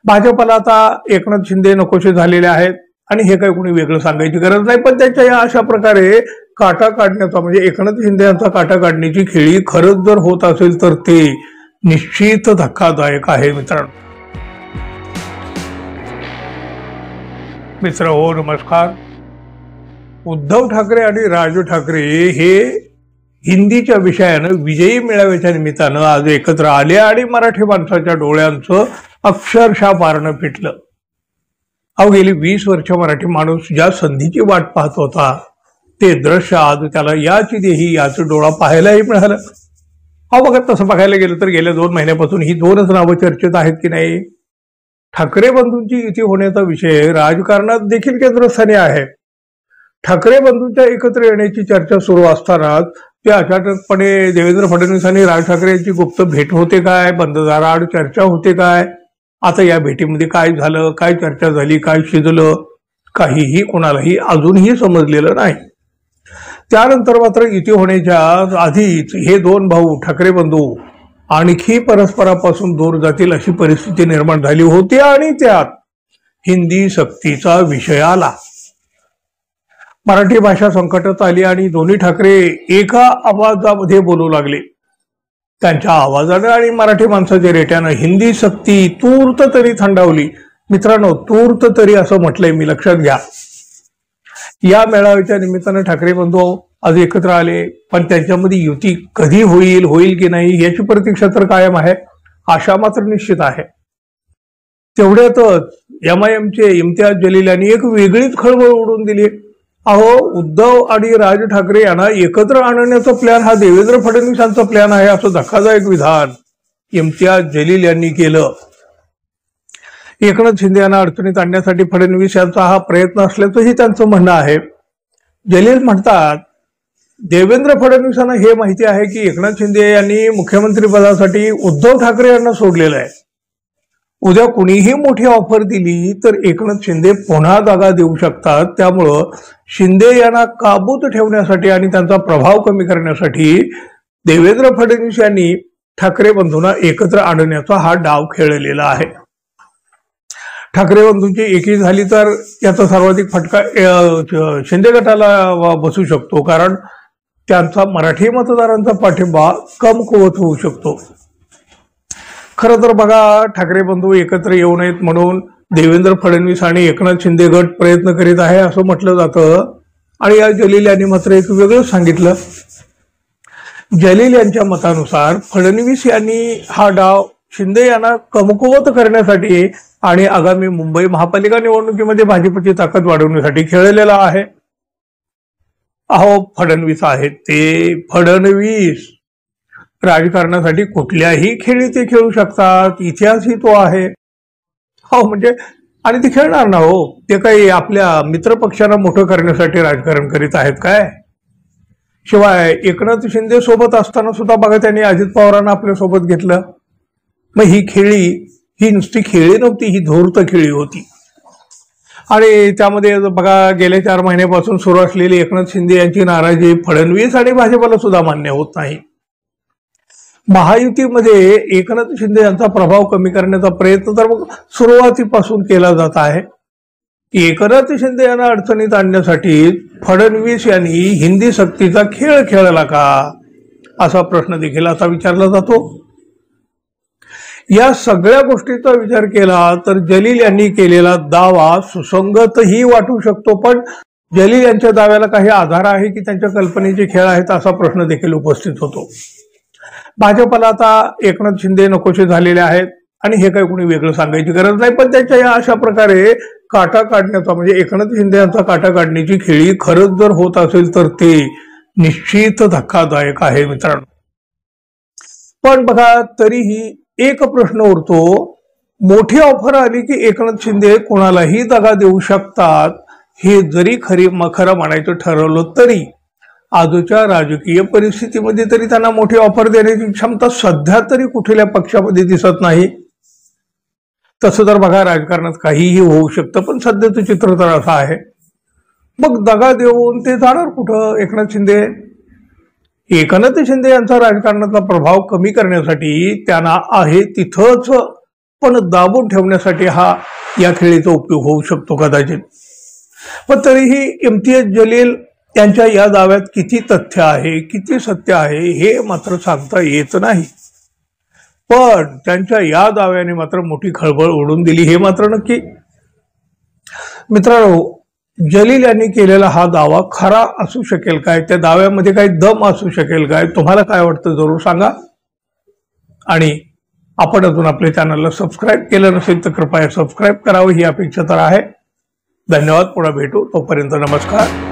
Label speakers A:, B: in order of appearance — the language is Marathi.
A: भाजपला आता एकनाथ शिंदे नकोसे झालेले आहेत आणि हे काही कोणी वेगळं सांगायची गरज नाही, पण त्याच्या या अशा प्रकारे काटा काढण्याचा म्हणजे एकनाथ शिंदे यांचा काटा काढण्याची खेळी खरंच जर होत असेल तर ते निश्चित धक्कादायक आहे मित्रांनो. मित्र हो, नमस्कार. उद्धव ठाकरे आणि राज ठाकरे हे हिंदीच्या विषयानं विजयी मेळाव्याच्या निमित्तानं आज एकत्र आले आणि मराठी माणसाच्या डोळ्यांचं अक्षरशः पारणं फिटलं. अहो, गेली 20 वर्ष मराठी माणूस ज्या संधीची वाट पाहत होता ते दृश्य आज त्याला याची देही याचं डोळा पाहायलाही मिळालं. अहो बघा, तसं बघायला गेलं तर गेल्या 2 महिन्यापासून ही 2च नावं चर्चेत आहेत की नाही. ठाकरे बंधूंची युती होण्याचा विषय राजकारणात देखील केंद्रस्थानी आहे. ठाकरे बंधूंच्या एकत्र येण्याची चर्चा सुरू असतानाच ते अचानकपणे देवेंद्र फडणवीस आणि राज ठाकरे यांची गुप्त भेट होते काय, बंद दाराआड चर्चा होते काय, आता या भेटीमध्ये काय झालं, काय चर्चा झाली, काय शिजलं, काहीही कोणालाही अजूनही समजलेलं नाही. त्यानंतर मात्र युती होण्याच्या आधीच हे 2 भाऊ ठाकरे बंधू आणखी परस्परापासून दूर जातील अशी परिस्थिती निर्माण झाली होती आणि त्यात हिंदी सक्तीचा विषय आला. मराठी भाषा संकटात आली आणि दोन्ही ठाकरे एका आवाजामध्ये बोलू लागले. त्यांच्या आवाजानं आणि मराठी माणसाच्या रेट्यानं हिंदी सक्ती तूर्त तरी थंडावली. मित्रांनो, तूर्त तरी असं म्हटलंय मी, लक्षात घ्या. या मेळाव्याच्या निमित्तानं ठाकरे बंधू आज एकत्र आले, पण त्यांच्यामध्ये युती कधी होईल की नाही याची प्रतीक्षा तर कायम आहे, आशा मात्र निश्चित आहे. तेवढ्यातच MIMचे इम्तियाज जलील यांनी एक वेगळीच खळबळ उडवून दिली. अहो, उद्धव आणि राज ठाकरे यांना एकत्र आणण्याचा प्लॅन हा देवेंद्र फडणवीस यांचा प्लॅन आहे असं धक्कादायक विधान इम्तियाज जलील यांनी केलं. एकनाथ शिंदे यांना अडचणीत आणण्यासाठी फडणवीस यांचा हा प्रयत्न असल्याचंही त्यांचं म्हणणं आहे. जलील म्हणतात, देवेंद्र फडणवीसांना हे माहिती आहे की एकनाथ शिंदे यांनी मुख्यमंत्री पदासाठी उद्धव ठाकरे यांना सोडलेलं आहे. उद्या कुणीही मोठी ऑफर दिली तर एकनाथ शिंदे पुन्हा जागा देऊ शकतात. त्यामुळं शिंदे यांना काबूत ठेवण्यासाठी आणि त्यांचा प्रभाव कमी करण्यासाठी देवेंद्र फडणवीस यांनी ठाकरे बंधूंना एकत्र आणण्याचा हा डाव खेळलेला आहे. ठाकरे बंधूंची एकी झाली तर याचा सर्वाधिक फटका शिंदे गटाला बसू शकतो, कारण त्यांचा मराठी मतदारांचा पाठिंबा कमकुवत होऊ शकतो. खरं तर बघा, ठाकरे बंधू एकत्र येऊ नयेत म्हणून देवेंद्र फडणवीस आणि एकनाथ शिंदे गट प्रयत्न करीत आहे असं म्हटलं जातं आणि या जलील यांनी मात्र एक वेगळं सांगितलं. जलील यांच्या मतानुसार फडणवीस यांनी हा डाव शिंदे यांना कमकुवत करण्यासाठी आणि आगामी मुंबई महापालिका निवडणुकीमध्ये भाजपची ताकद वाढवण्यासाठी खेळलेला आहे. अहो, फडणवीस आहेत ते फडणवीस राजकारणासाठी कुठल्याही खेळी ते खेळू शकतात, इतिहासही तो आहे. हो म्हणजे, आणि ते खेळणार ना. हो, ते काही आपल्या मित्रपक्षांना मोठं करण्यासाठी राजकारण करीत आहेत काय. शिवाय एकनाथ शिंदे सोबत असताना सुद्धा बघा, त्यांनी अजित पवारांना आपल्या सोबत घेतलं. मग ही खेळी ही नुसती खेळी नव्हती, ही धूर्त खेळी होती. आणि त्यामध्ये बघा, गेल्या 4 महिन्यापासून सुरू असलेली एकनाथ शिंदे यांची नाराजी फडणवीस आणि भाजपला सुद्धा मान्य होत नाही. महायुतीमध्ये एकनाथ शिंदे यांचा प्रभाव कमी करण्याचा प्रयत्न तर मग सुरुवातीपासून केला जात आहे. एकनाथ शिंदे यांना अडचणीत आणण्यासाठी फडणवीस यांनी हिंदी सक्तीचा खेळ खेळला का, असा प्रश्न देखील आता विचारला जातो. या सगळ्या गोष्टीचा विचार केला तर जलील यांनी केलेला दावा सुसंगतही वाटू शकतो, पण जलील यांच्या दाव्याला काही आधार आहे की त्यांच्या कल्पनेचे खेळ आहेत असा प्रश्न देखील उपस्थित होतो. भाजपला आता एकनाथ शिंदे नकोसे झालेले आहेत आणि हे काही कोणी वेगळं सांगायची गरज नाही, पण त्याच्या या अशा प्रकारे काटा काढण्याचा म्हणजे एकनाथ शिंदे यांचा काटा काढण्याची खेळी खरंच जर होत असेल तर ते निश्चित धक्कादायक आहे मित्रांनो. पण बघा, तरीही एक प्रश्न उरतो, मोठी ऑफर आली की एकनाथ शिंदे कोणालाही दगा देऊ शकतात. हे जरी खरं म्हणायचं ठरवलं तरी आजच्या राजकीय परिस्थितीमध्ये तरी त्यांना मोठी ऑफर देण्याची क्षमता सध्या तरी कुठल्या पक्षामध्ये दिसत नाही. तसं तर बघा, राजकारणात काहीही होऊ शकतं, पण सध्याचं चित्र तर असं आहे. मग दगा देऊन ते जाणार कुठं एकनाथ शिंदे. एकनाथ शिंदे यांचा राजकारणातला प्रभाव कमी करण्यासाठी त्यांना आहे तिथंच पण दाबून ठेवण्यासाठी हा या खेळीचा उपयोग होऊ शकतो कदाचित। पण तरीही इम्तियाज जलील यांच्या या दाव्यात किती तथ्य आहे, किती सत्य आहे हे मात्र सांगता येत नाही। पण त्यांच्या या दाव्याने मात्र मोठी खळबळ उडून दिली हे मात्र नक्की। मित्रांनो, जलील यांनी केलेला हा दावा खरा असू शकेल काय? त्या दाव्यामध्ये काही दम असू शकेल काय? तुम्हाला काय वाटतं जरूर सांगा। आणि आपण अजून आपल्या चॅनलला सबस्क्राईब केलं नसेल तर कृपया सबस्क्राईब करावं ही अपेक्षा तर आहे। धन्यवाद, पुन्हा भेटू, तोपर्यंत नमस्कार।